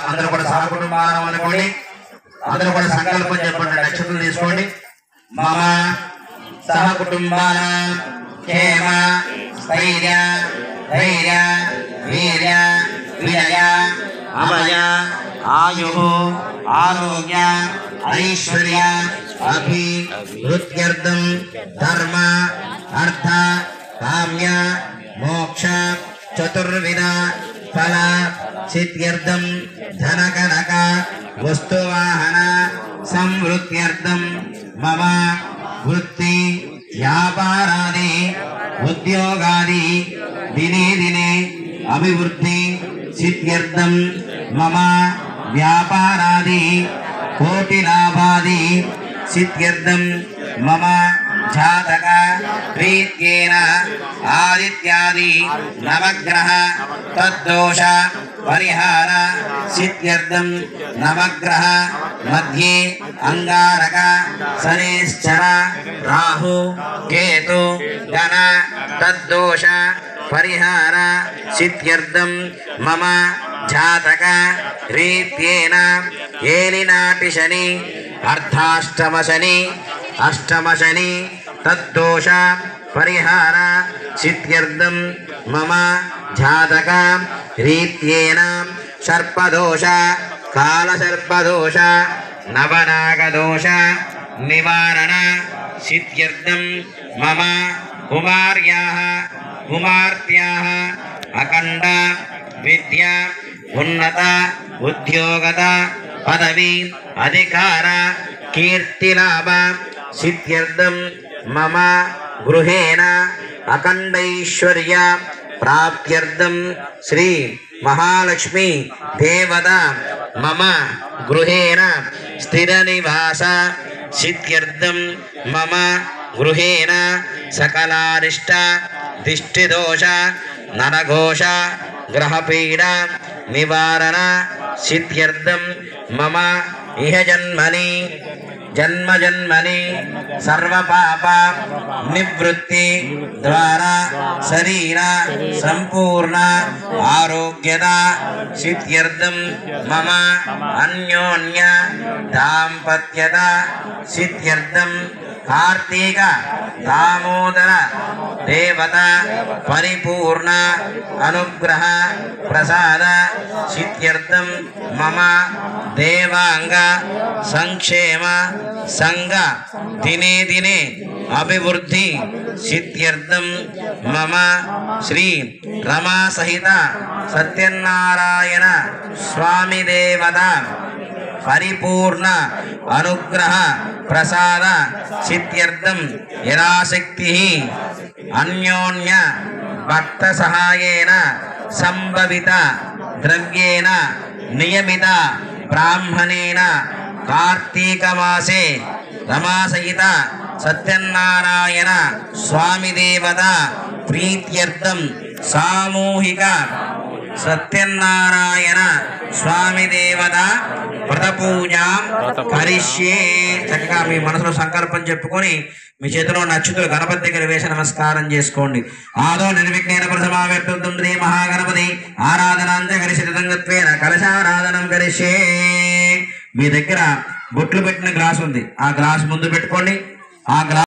అందరూ కూడా సహకుటుంబానం అనుకోండి. అందరూ కూడా సంకల్పం చెప్పండి. నక్షత్రం తీసుకోండి. మమ సహకుటుంబానం క్షేమ స్థైర్య ధైర్య వీర్య విజయ అభయ ఆయు ఆరోగ్య ఐశ్వర్య అభివృద్ధ్యర్థం ధర్మ అర్థ కామ్య మోక్ష చతుర్విధ ఫల సిద్ధ్యర్థం ధనకనక వస్తువాహన సంవృద్ధ్యర్థం మమ వృత్తి వ్యాపారాది ఉద్యోగాది దినే దినే అభివృద్ధి సిద్ధ్యర్థం మమ వ్యాపారాది కోటి లాభాది సిద్ధ్యర్థం మమ జాతక ప్రీత్యేన ఆదిత్యాది నవగ్రహ తద్దోష పరిహార సిద్ధ్యర్థం నవగ్రహ మధ్యే అంగారక శనేశ్చర రాహు కేతు గణ తద్దోష పరిహార సిద్ధ్యర్థం మమ జాతక రీత్యేన ఏలినాటి శని అర్ధాష్టమ శని అష్టమ శని తద్దోష పరిహార సిద్ధ్యర్థం మమ జాతక రీత్యేన సర్పదోష కాలసర్పదోష నవనాగదోష నివారణ సిద్ధ్యర్థం మమ కుమార్యాః కుమార్తెయాః అఖండ విద్య ఉన్నత ఉద్యోగత పదవి అధికార కీర్తిలాభ సిద్ధ్యర్థం మమ గృహేణ అఖండైశ్వర్య ప్రాప్త్యర్థం శ్రీ మహాలక్ష్మి దేవత మమ గృహేణ స్థిర నివాస సిద్ధ్యర్థం మమ గృహేణ సకలారిష్ట దిష్టిదోష నరఘోష గ్రహపీడ నివారణ సిద్ధ్యర్థం మమ ఇహ జన్మని జన్మ జన్మని సర్వపాప నివృత్తి ద్వారా శరీర సంపూర్ణ ఆరోగ్యత సిద్ధ్యర్థం మమ అన్యోన్య దాంపత్యత సిద్ధ్యర్థం కార్తీక దామోదర దేవత పరిపూర్ణ అనుగ్రహ ప్రసాద సిద్ధ్యర్థం మమ దేవాంగ సంక్షేమ సంఘ దినే దినే అభివృద్ధి సిద్ధ్యర్థం మమ శ్రీ రమా సహిత సత్యనారాయణ స్వామి దేవత పరిపూర్ణ అనుగ్రహ ప్రసాద సిద్ధ్యర్థం యథాశక్తి అన్యోన్య భక్త సహాయేన సంభవిత ద్రవ్యేన నియమిత బ్రాహ్మణేన కార్తీక మాసే రమాసహిత సత్యనారాయణ స్వామి దేవత ప్రీత్యర్థం సామూహిక సత్యనారాయణ స్వామి దేవత వ్రత పూజాం కరిష్యే. చక్కగా మీ మనసులో సంకల్పం చెప్పుకొని మీ చేతిలో నచ్చుతులు గణపతి దగ్గర వేసి నమస్కారం చేసుకోండి. ఆదో నిర్విఘ్నేన ప్రథమావ్యక్తం శ్రీ మహాగణపతి ఆరాధనాంత కరిషితంగత్వేన కలశారాధనం కరిష్యే. మీ దగ్గర బొట్లు పెట్టిన గ్లాస్ ఉంది, ఆ గ్లాస్ ముందు పెట్టుకోండి. ఆ గ్లాస్